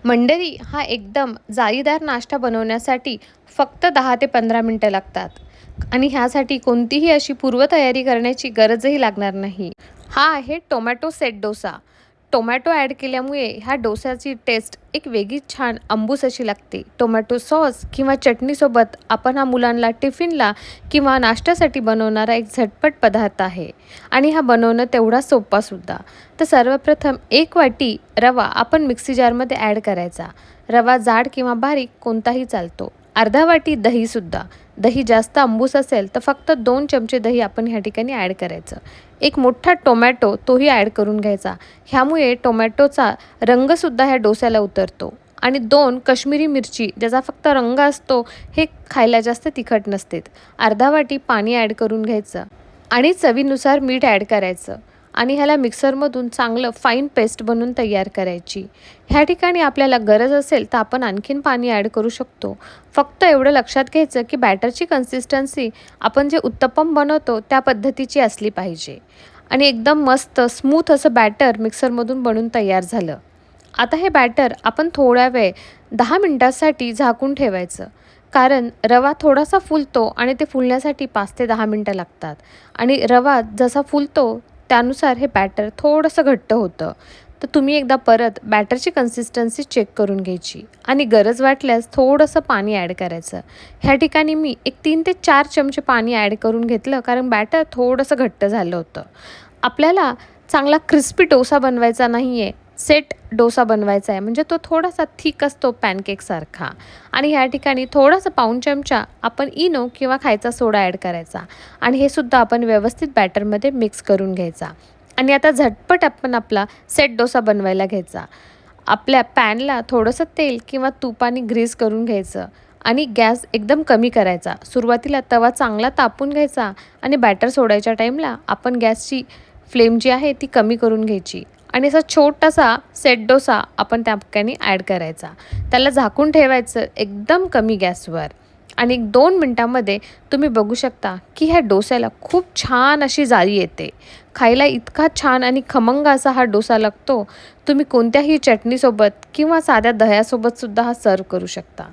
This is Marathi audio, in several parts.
मंडळी, हा एकदम जाळीदार नाश्ता बनवण्यासाठी फक्त 10 ते 15 मिनिटं लागतात आणि ह्यासाठी कोणतीही अशी पूर्वतयारी करण्याची गरजही लागणार नाही. हा आहे tomato set dosa. Tomato add केल्यामुळे ह्या डोस्याची टेस्ट एक वेगळीच छान आंबूस अशी लागते. टोमॅटो सॉस किंवा चटणीसोबत आपण हा मुलांना टिफिनला किंवा नाश्त्यासाठी बनवणारा एक झटपट पदार्थ आहे आणि हा बनवणं तेवढा सोपासुद्धा. तर सर्वप्रथम 1 वाटी रवा आपण मिक्सी जारमध्ये ॲड करायचा. रवा जाड किंवा बारीक कोणताही चालतो. अर्धा वाटी दहीसुद्धा. दही जास्त आंबूस असेल तर फक्त 2 चमचे दही आपण ह्या ठिकाणी ॲड करायचं. एक मोठा टोमॅटो तोही ॲड करून घ्यायचा. ह्यामुळे टोमॅटोचा रंगसुद्धा ह्या डोस्याला उतरतो. आणि 2 काश्मीरी मिरची ज्याचा फक्त रंग असतो, हे खायला जास्त तिखट नसतेत. अर्धा वाटी पाणी ॲड करून घ्यायचं आणि चवीनुसार मीठ ॲड करायचं आणि ह्याला मिक्सरमधून चांगलं फाईन पेस्ट बनवून तयार करायची. ह्या ठिकाणी आपल्याला गरज असेल तर आपण आणखीन पाणी ॲड करू शकतो. फक्त एवढं लक्षात घ्यायचं की बॅटरची कन्सिस्टन्सी आपण जे उत्तप्पम बनवतो त्या पद्धतीची असली पाहिजे. आणि एकदम मस्त स्मूथ असं बॅटर मिक्सरमधून बनवून तयार झालं. आता हे बॅटर आपण थोड्या वेळ 10 मिनिटांसाठी झाकून ठेवायचं. कारण रवा थोडासा फुलतो आणि ते फुलण्यासाठी 5 ते 10 मिनिटं लागतात आणि रवा जसा फुलतो त्यानुसार हे बॅटर थोडंसं घट्ट होतं. तर तुम्ही एकदा परत बॅटरची कन्सिस्टन्सी चेक करून घ्यायची आणि गरज वाटल्यास थोडंसं पाणी ॲड करायचं. ह्या ठिकाणी मी एक 3 ते 4 चमचे पाणी ॲड करून घेतलं कारण बॅटर थोडंसं घट्ट झालं होतं. आपल्याला चांगला क्रिस्पी डोसा बनवायचा नाही आहे, सेट डोसा बनवायचा आहे. म्हणजे तो थोडासा थिक असतो पॅनकेकसारखा आणि ह्या ठिकाणी थोडासा पाऊण चमचा आपण इनो किंवा खायचा सोडा ॲड करायचा आणि हे सुद्धा आपण व्यवस्थित बॅटरमध्ये मिक्स करून घ्यायचा. आणि आता झटपट आपण आपला सेट डोसा बनवायला घ्यायचा. आपल्या पॅनला थोडंसं तेल किंवा तुपाने ग्रीस करून घ्यायचं आणि गॅस एकदम कमी करायचा. सुरुवातीला तवा चांगला तापून घ्यायचा आणि बॅटर सोडायच्या टाईमला आपण गॅसची फ्लेम जी आहे ती कमी करून घ्यायची आणि असा छोटासा सेट डोसा आपण त्या ठिकाणी ॲड करायचा. त्याला झाकून ठेवायचं एकदम कमी गॅसवर आणि 2 मिनटामध्ये तुम्ही बघू शकता की ह्या डोस्याला खूप छान अशी जाळी येते. खायला इतका छान आणि खमंग असा हा डोसा लागतो. तुम्ही कोणत्याही चटणीसोबत किंवा साध्या दह्यासोबतसुद्धा हा सर्व करू शकता.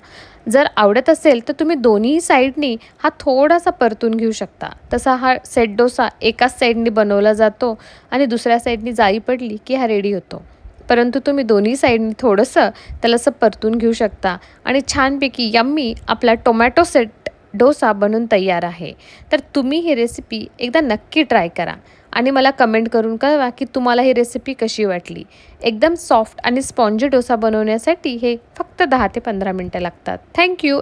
जर आवडत असेल तर तुम्ही दोन्ही साईडनी हा थोडासा परतून घेऊ शकता. तसा हा सेट डोसा एकाच साईडनी बनवला जातो आणि दुसऱ्या साईडनी जाळी पडली की हा रेडी होतो. परंतु तुम्ही दोन्ही साईडनी थोडंसं त्याला असं परतून घेऊ शकता आणि छानपैकी यम्मी आपला टोमॅटो सेट डोसा बनून तयार आहे. तर तुम्ही ही रेसिपी एकदा नक्की ट्राय करा आणि मला कमेंट करून कळवा की तुम्हाला ही रेसिपी कशी वाटली. एकदम सॉफ्ट आणि स्पॉन्जी डोसा बनवण्यासाठी हे फक्त 10 ते 15 मिनिटं लागतात. थँक्यू.